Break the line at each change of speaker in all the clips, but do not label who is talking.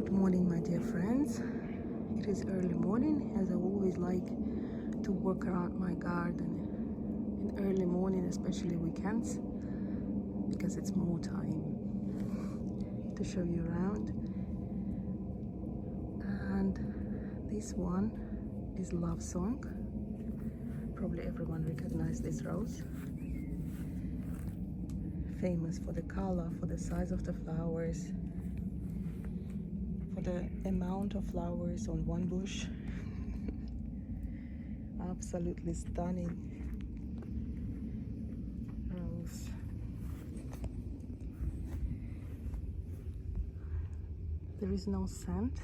Good morning, my dear friends. It is early morning, as I always like to walk around my garden in early morning, especially weekends, because it's more time to show you around. And this one is Love Song. Probably everyone recognizes this rose. Famous for the color, for the size of the flowers, for the amount of flowers on one bush. Absolutely stunning rose. There is no scent,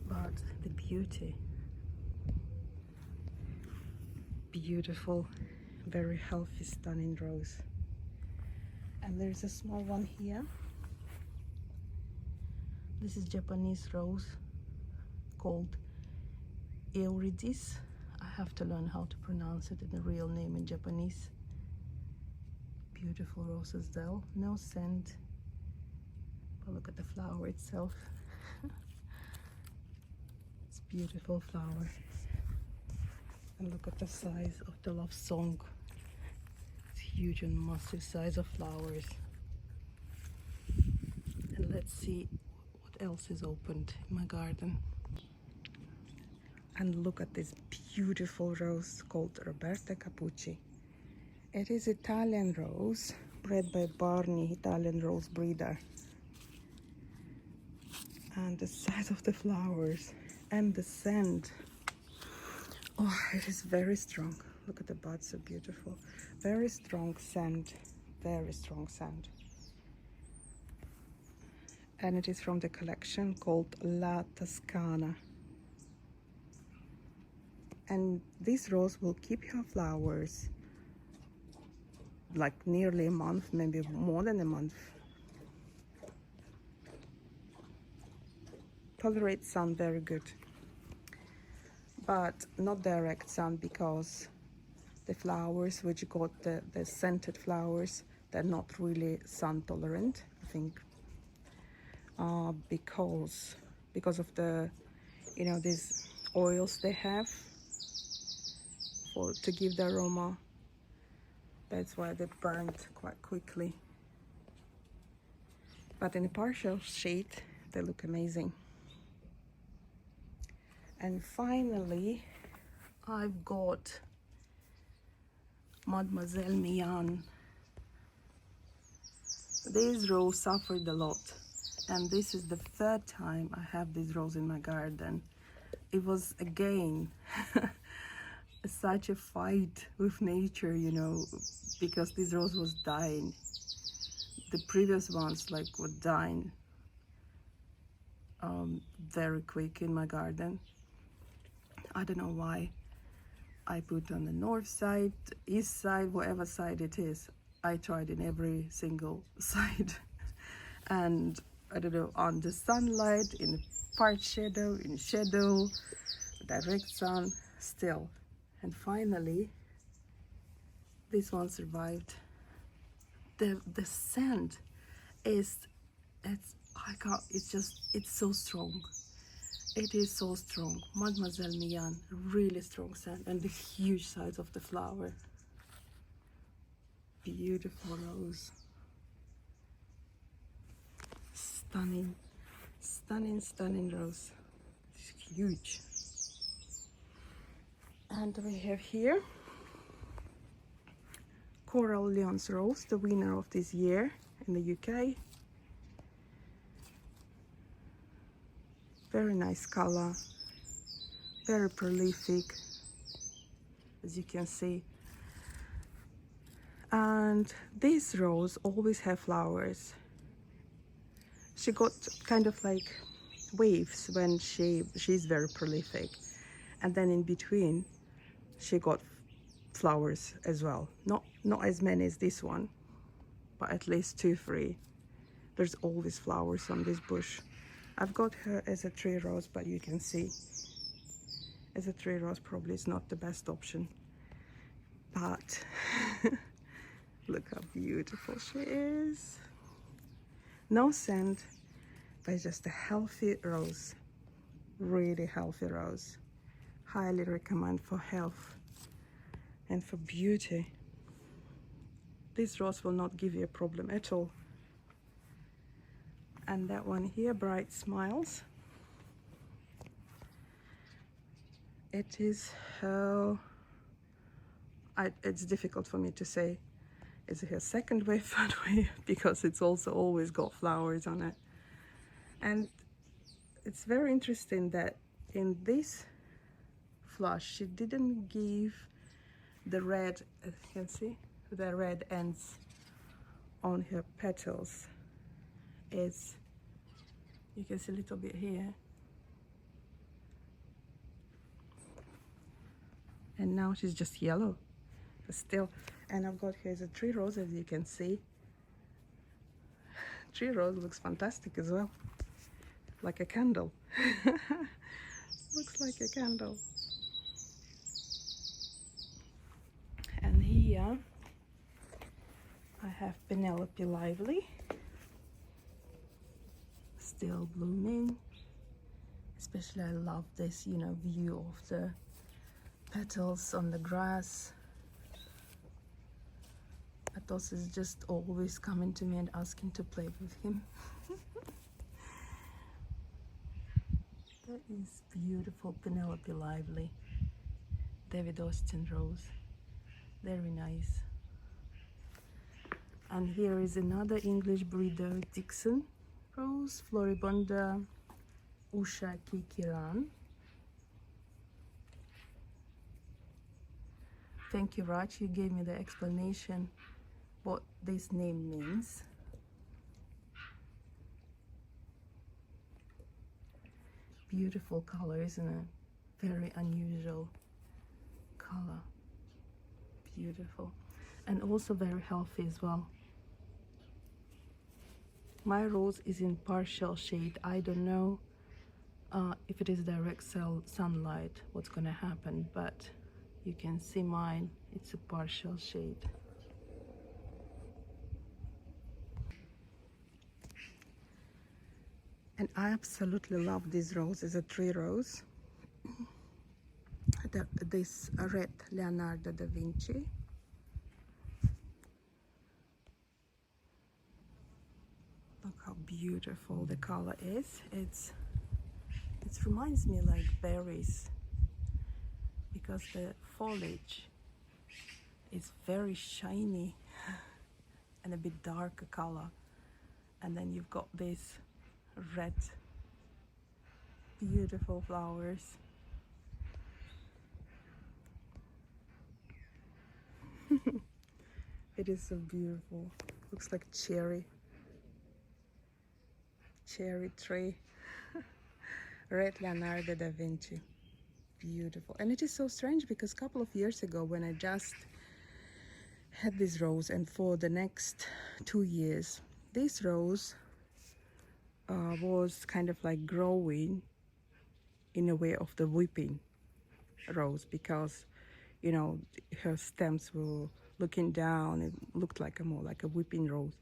but the beauty. Beautiful, very healthy, stunning rose. And there's a small one here. This is Japanese rose called Eurydice. I have to learn how to pronounce it in the real name in Japanese. Beautiful roses though, no scent. But look at the flower itself. It's a beautiful flower. And look at the size of the Love Song. It's huge and massive size of flowers. And let's see what else is opened in my garden. And look at this beautiful rose called Roberta Capucci. It is Italian rose, bred by Barni, Italian rose breeder. And the size of the flowers and the scent. Oh, it is very strong. Look at the buds, so beautiful. Very strong scent, very strong scent. And it is from the collection called La Toscana. And this rose will keep her flowers like nearly a month, maybe more than a month. Tolerates sun very good, but not direct sun, because the flowers which got the scented flowers, they're not really sun tolerant, I think, because of the, you know, these oils they have to give the aroma. That's why they burned quite quickly. But in a partial shade, they look amazing. And finally, I've got Mademoiselle Meilland. This rose suffered a lot, and this is the third time I have this rose in my garden. It was again such a fight with nature, you know, because this rose was dying. The previous ones were dying very quick in my garden. I don't know why. I put on the north side, east side, whatever side it is. I tried in every single side. And I don't know, on the sunlight, in part shadow, in shadow, direct sun, still. And finally, this one survived. The scent is, it's so strong. It is so strong. Mademoiselle Meilland, really strong scent, and the huge size of the flower. Beautiful rose. Stunning, stunning, stunning rose. It's huge. And we have here Coral Lyons rose, the winner of this year in the UK. Very nice color, very prolific, as you can see. And this rose always have flowers. She got kind of like waves when she's very prolific, and then in between she got flowers as well. Not as many as this one, but at least 2-3. There's always flowers on this bush. I've got her as a tree rose, but you can see as a tree rose probably is not the best option. But look how beautiful she is. No scent, but it's just a healthy rose, really healthy rose. Highly recommend for health and for beauty. This rose will not give you a problem at all. And that one here, Bright Smiles, it is it's difficult for me to say is it her second wave, third wave, because it's also always got flowers on it. And it's very interesting that in this flush she didn't give the red, as you can see, the red ends on her petals. It's, you can see a little bit here, and now she's just yellow, but still. And I've got here's a tree rose, as you can see. Tree rose looks fantastic as well, like a candle. Looks like a candle. And here I have Penelope Lively, still blooming. Especially I love this, you know, view of the petals on the grass. Atos is just always coming to me and asking to play with him. That is beautiful Penelope Lively. David Austin rose. Very nice. And here is another English breeder Dixon rose, Floribunda Usha Kikiran. Thank you, Raj. You gave me the explanation what this name means. Beautiful color, isn't it? Very unusual color. Beautiful. And also very healthy as well. My rose is in partial shade. I don't know if it is direct sunlight what's gonna happen, but you can see mine, it's a partial shade. And I absolutely love this rose. It's a tree rose. This red Leonardo da Vinci. Look how beautiful the color is. It reminds me like berries, because the foliage is very shiny and a bit darker color, and then you've got these red beautiful flowers. It is so beautiful. Looks like cherry tree. Red Leonardo da Vinci. Beautiful. And it is so strange because a couple of years ago when I just had this rose, and for the next 2 years this rose was kind of like growing in a way of the weeping rose, because you know her stems were looking down. It looked like more like a weeping rose,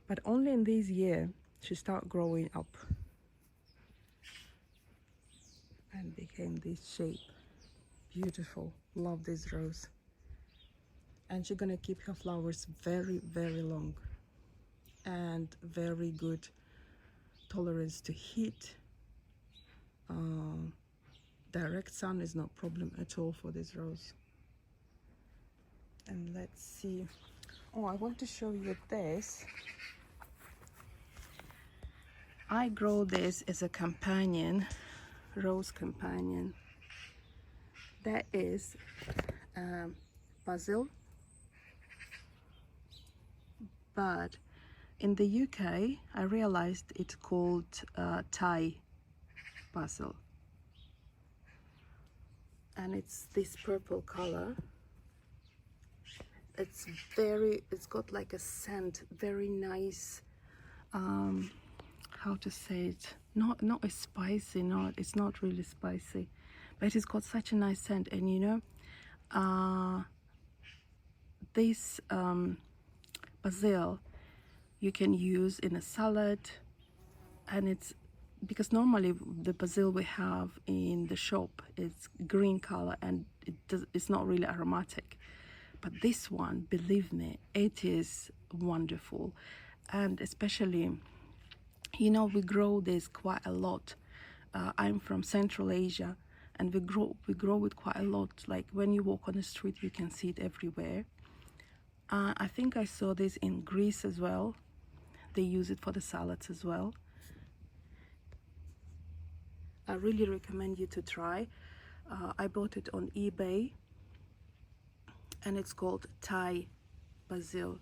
but only in this year she started growing up and became this shape. Beautiful. Love this rose. And she's gonna keep her flowers very, very long, and very good tolerance to heat. Direct sun is no problem at all for this rose. And let's see. Oh, I want to show you this. I grow this as a companion, rose companion. That is basil, but in the UK I realized it's called Thai basil, and it's this purple color. It's got like a scent, very nice, how to say it, not a spicy, it's not really spicy, but it's got such a nice scent. And you know, this basil you can use in a salad, and it's because normally the basil we have in the shop is green color and it's not really aromatic, but this one, believe me, it is wonderful. And especially, you know, we grow this quite a lot. I'm from Central Asia, and we grow it quite a lot. Like when you walk on the street, you can see it everywhere. I think I saw this in Greece as well. They use it for the salads as well. I really recommend you to try. I bought it on eBay, and it's called Thai basil,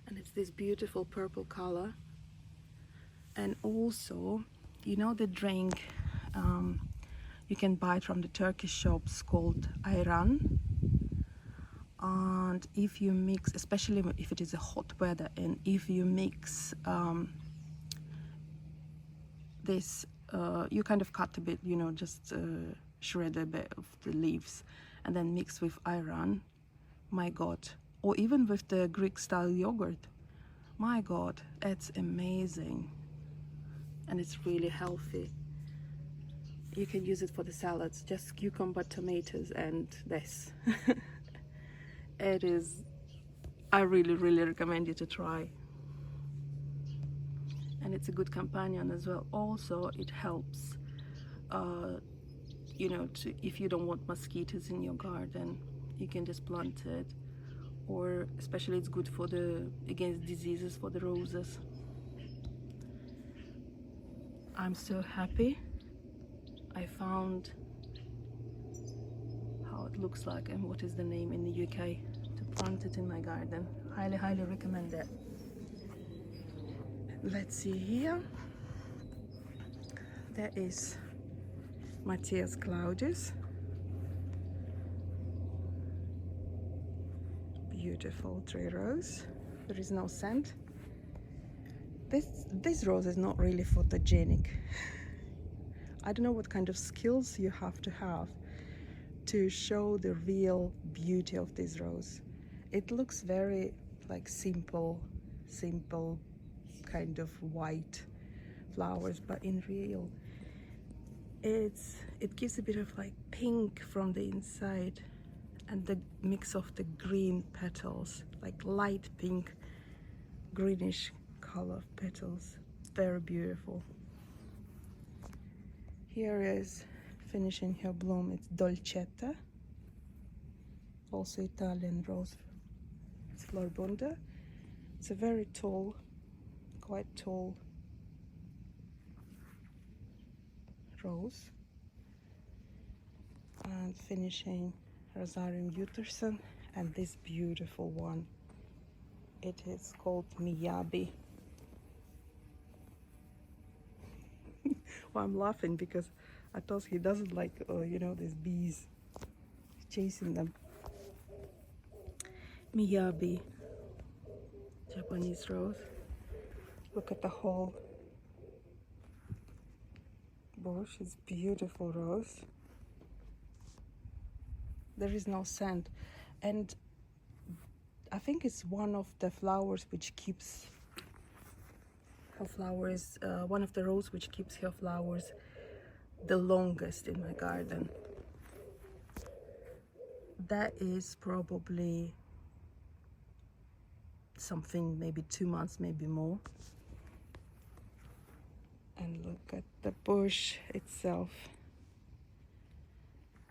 and it's this beautiful purple color. And also, you know, the drink you can buy it from the Turkish shops called ayran. And if you mix, especially if it is a hot weather, and if you mix this, you kind of cut a bit, you know, just shred a bit of the leaves and then mix with ayran, my god, or even with the Greek style yogurt, my god, it's amazing. And it's really healthy. You can use it for the salads, just cucumber, tomatoes, and this. It is, I really recommend you to try. And it's a good companion as well. Also, it helps, you know, if you don't want mosquitoes in your garden, you can just plant it. Or especially it's good for against diseases for the roses. I'm so happy I found how it looks like and what is the name in the UK to plant it in my garden. Highly recommend it. Let's see here. There is Matthias Claudius. Beautiful tree rose. There is no scent. This rose is not really photogenic. I don't know what kind of skills you have to show the real beauty of this rose. It looks very like simple kind of white flowers, but in real it gives a bit of like pink from the inside, and the mix of the green petals, like light pink greenish color petals. Very beautiful. Here is finishing her bloom. It's Dolcetta, also Italian rose. It's Florbunda. It's a very tall, quite tall rose. And finishing Rosarium Utterson, and this beautiful one. It is called Miyabi. Well, I'm laughing because Atos, he doesn't like, you know, these bees chasing them. Miyabi, Japanese rose. Look at the whole bush. It's beautiful rose. There is no scent, and I think it's one of the flowers which keeps her flowers, one of the roses which keeps her flowers the longest in my garden. That is probably something, maybe 2 months, maybe more. And look at the bush itself.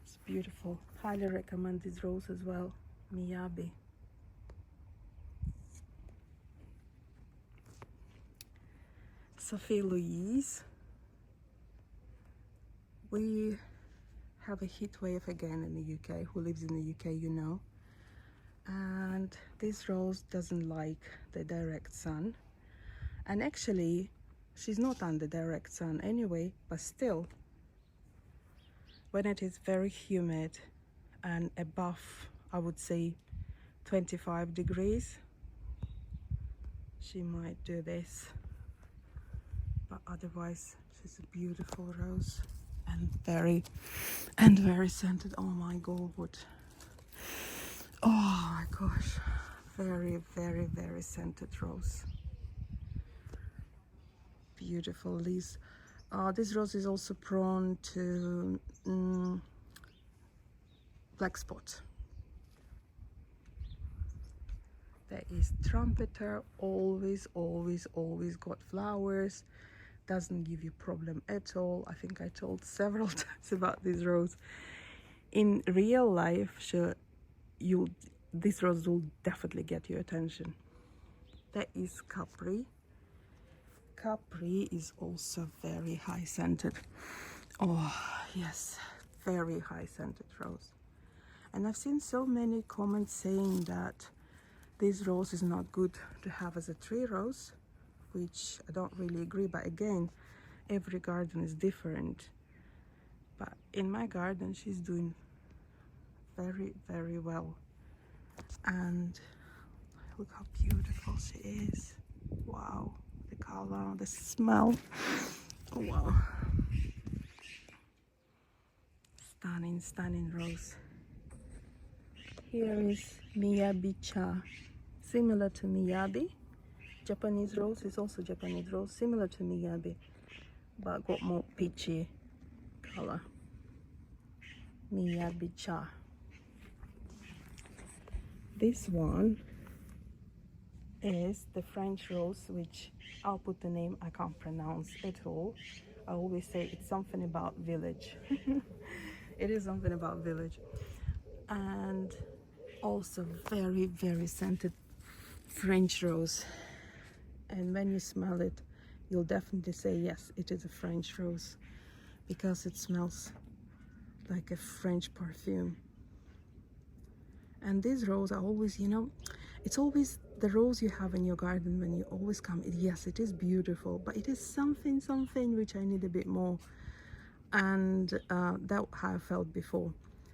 It's beautiful. Highly recommend this rose as well, Miyabi. Sophie Louise. We have a heat wave again in the UK. Who lives in the UK, you know. And this rose doesn't like the direct sun. And actually, she's not under direct sun anyway, but still, when it is very humid and above, I would say 25 degrees, she might do this. But otherwise, she's a beautiful rose and very scented. Oh my god. Oh my gosh. Very scented rose. beautiful. This rose is also prone to black spot. There is trumpeter, always got flowers, doesn't give you problem at all. I think I told several times about this rose. In real life, sure, this rose will definitely get your attention. There is Capri. Capri is also very high scented. Oh yes, very high scented rose. And I've seen so many comments saying that this rose is not good to have as a tree rose, which I don't really agree. But again, every garden is different. But in my garden, she's doing very well. And look how beautiful she is. Wow, the color, the smell. Oh wow. Stunning rose. Here is Miyabi-cha, similar to Miyabi. Japanese rose is also Japanese rose, similar to Miyabi, but got more peachy color. Miyabi-cha. This one is the French rose, which I'll put the name, I can't pronounce at all. I always say it's something about village. It is something about village. And also very scented French rose. And when you smell it, you'll definitely say yes, it is a French rose, because it smells like a French perfume. And these roses are always, you know, it's always the rose you have in your garden when you always come. Yes, it is beautiful, but it is something which I need a bit more. And that I felt before,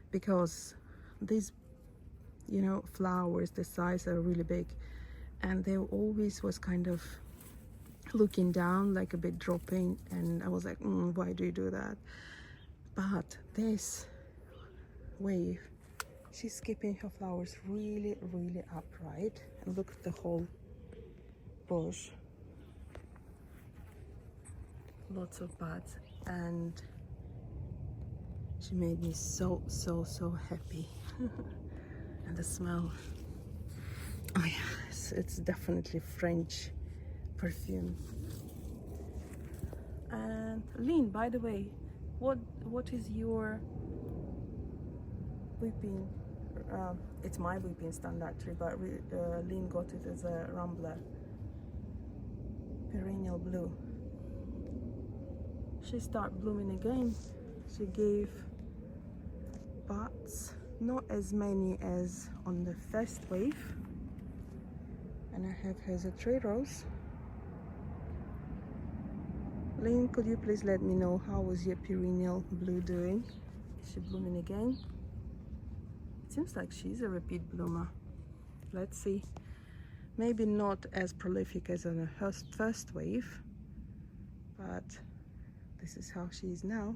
because these, you know, flowers, the size are really big, and they always was kind of looking down, like a bit dropping, and I was like, why do you do that? But this wave, she's keeping her flowers really upright. And look at the whole bush, lots of buds, and she made me so happy. And the smell, oh yes, it's definitely French perfume. And Lynn, by the way, what is your weeping? It's my weeping standard tree, but Lynn got it as a Rambler, perennial blue. She started blooming again. She gave buds, not as many as on the first wave, and I have her as a tree rose. Lynn, could you please let me know how was your perennial blue doing? Is she blooming again? It seems like she's a repeat bloomer. Let's see. Maybe not as prolific as on her first wave, but this is how she is now.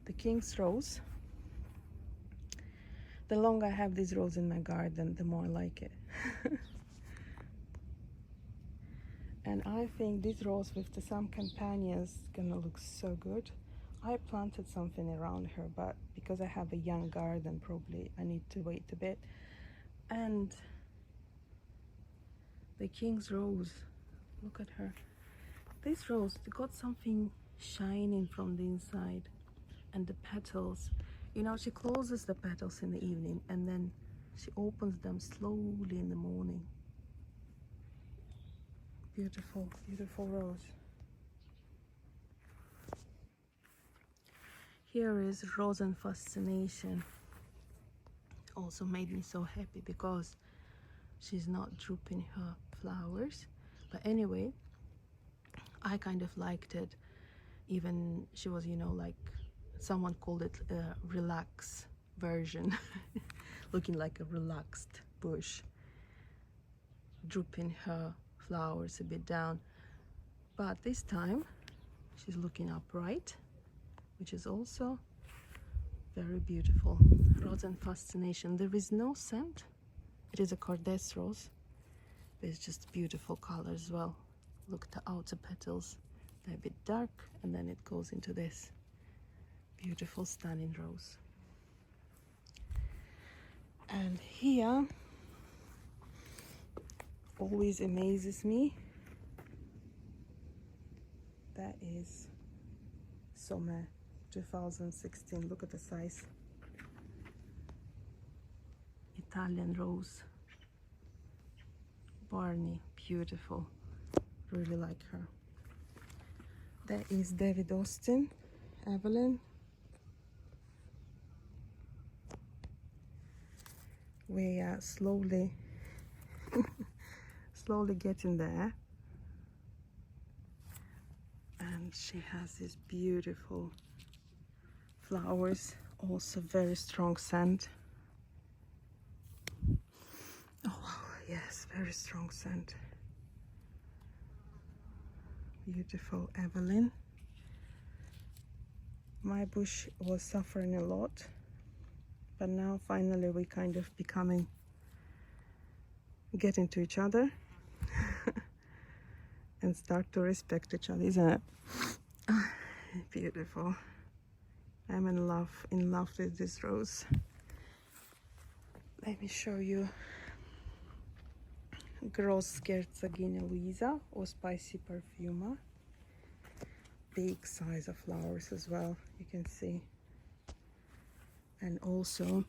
The King's Rose. The longer I have this rose in my garden, the more I like it. And I think this rose with some companions is gonna look so good. I planted something around her, but because I have a young garden, probably I need to wait a bit. And the King's Rose, look at her. This rose, they got something shining from the inside, and the petals, you know, she closes the petals in the evening and then she opens them slowly in the morning. Beautiful rose. Here is Rose and Fascination. Also made me so happy because she's not drooping her flowers. But anyway, I kind of liked it. Even she was, you know, like someone called it a relaxed version. Looking like a relaxed bush. Drooping her flowers a bit down, but this time she's looking upright, which is also very beautiful. Rose and Fascination. There is no scent. It is a Kordes rose, but it's just beautiful color as well. Look, the outer petals, they're a bit dark, and then it goes into this beautiful, stunning rose. And here, always amazes me, that is Summer 2016. Look at the size. Italian rose. Barni, beautiful. Really like her. There is David Austin, Evelyn. We are slowly getting there. And she has these beautiful flowers, also very strong scent. Oh wow, yes, very strong scent. Beautiful Evelyn. My bush was suffering a lot, but now finally we kind of getting to each other and start to respect each other, isn't it? Beautiful. I'm in love with this rose. Let me show you Gross Scherzagina Luisa, or Spicy Perfuma. Big size of flowers as well, you can see. And also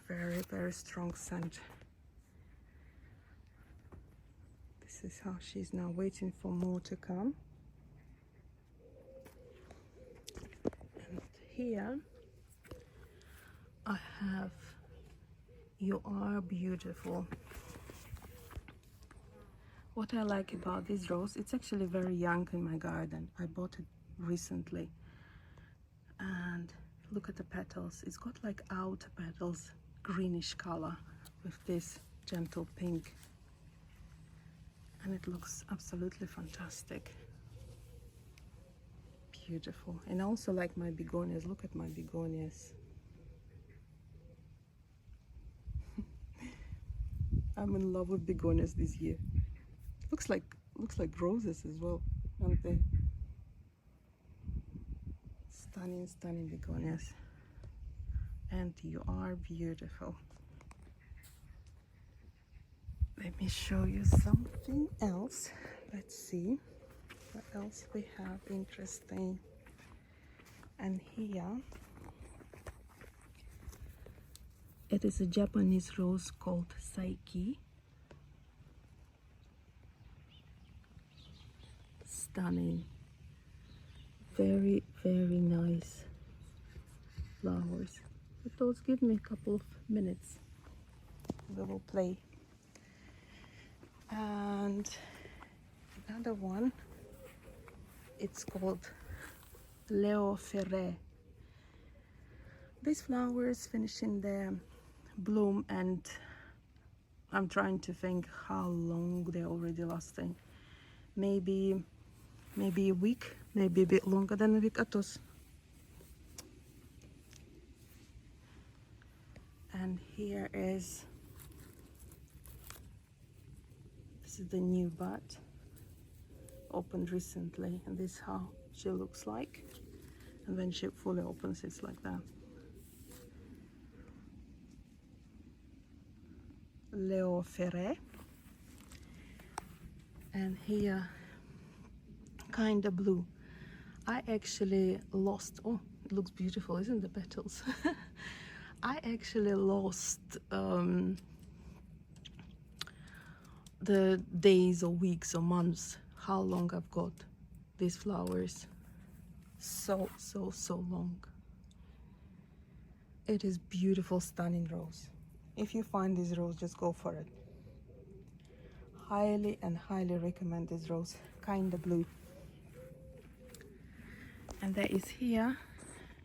very, very strong scent. This is how she's now waiting for more to come. And here I have You Are Beautiful. What I like about this rose, it's actually very young in my garden. I bought it recently. And look at the petals. It's got like outer petals, greenish color with this gentle pink. And it looks absolutely fantastic. Beautiful. And I also like my begonias. Look at my begonias. I'm in love with begonias this year. Looks like roses as well, aren't they? Stunning, stunning begonias. And You Are Beautiful. Let me show you something else. Let's see what else we have interesting. And here it is a Japanese rose called Saiki. Stunning. Very, very nice flowers. But those give me a couple of minutes. We will play. And another one, it's called Leo Ferre. These flowers finishing their bloom, and I'm trying to think how long they're already lasting. Maybe a week, maybe a bit longer than a week. Atos. And here is, this is the new bud, opened recently, and this is how she looks like. And when she fully opens, it's like that. Leo Ferre. And here, kind of blue. I actually lost, oh, it looks beautiful, isn't the petals? I actually lost the days or weeks or months how long I've got these flowers. So long. It is beautiful, stunning rose. If you find this rose, just go for it. Highly recommend this rose. Kind of blue. And there is here,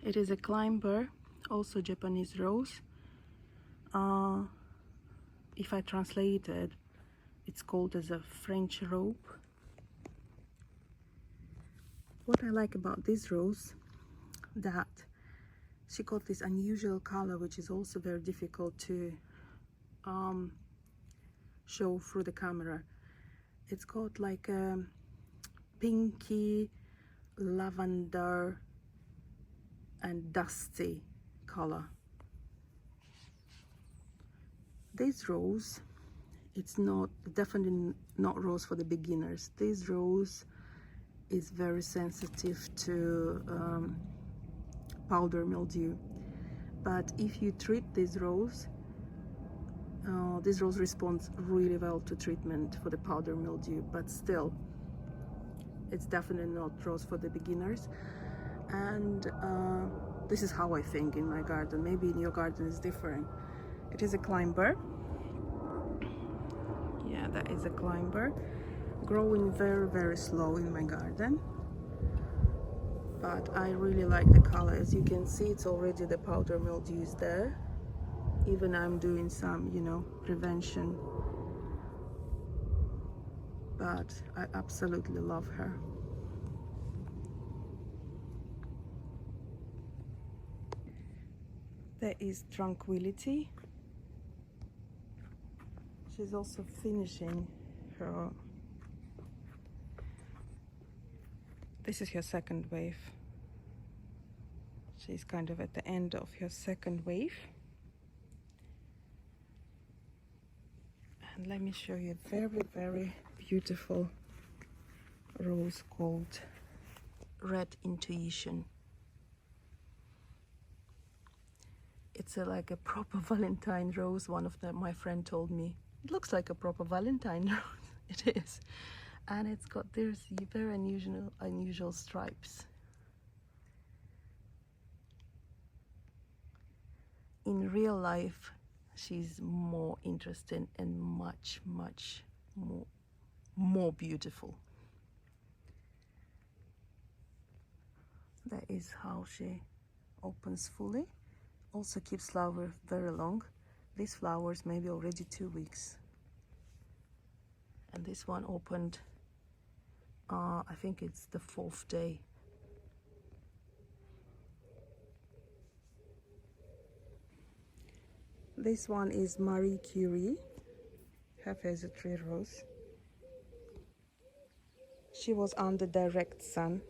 it is a climber, also Japanese rose. If I translate it, it's called as a French rope. What I like about this rose, that she got this unusual color, which is also very difficult to show through the camera. It's got like a pinky, lavender and dusty color. This rose, it's not, definitely not rose for the beginners. This rose is very sensitive to powder mildew, but if you treat this rose responds really well to treatment for the powder mildew, but still it's definitely not rose for the beginners. And this is how I think in my garden. Maybe in your garden is different. It is a climber. Yeah, that is a climber, growing very, very slow in my garden, but I really like the color. As you can see, it's already the powder mildew is there. Even I'm doing some, you know, prevention, but I absolutely love her. There is Tranquility. She's also finishing her, this is her second wave. She's kind of at the end of her second wave. And let me show you a very, very beautiful rose called Red Intuition. It's like a proper Valentine rose. One of them, my friend told me, it looks like a proper Valentine rose. It is. And it's got these very unusual stripes. In real life, she's more interesting and much more beautiful. That is how she opens fully. Also keeps flower very long. These flowers maybe already 2 weeks. And this one opened, I think it's the 4th day. This one is Marie Curie, her pheasantry rose. She was under direct sun,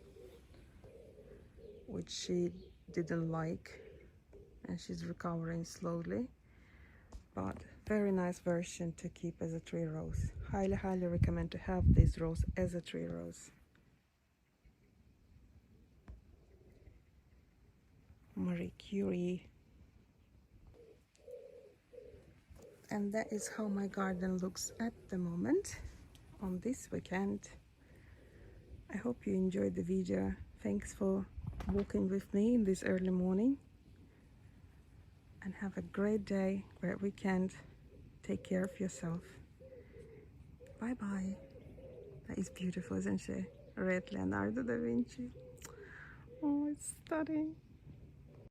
which she didn't like, and she's recovering slowly. But very nice version to keep as a tree rose. Highly recommend to have this rose as a tree rose. Marie Curie. And that is how my garden looks at the moment on this weekend. I hope you enjoyed the video. Thanks for walking with me in this early morning. And have a great day, great weekend. Take care of yourself. Bye bye. That is beautiful, isn't she? Red Leonardo da Vinci. Oh, it's stunning.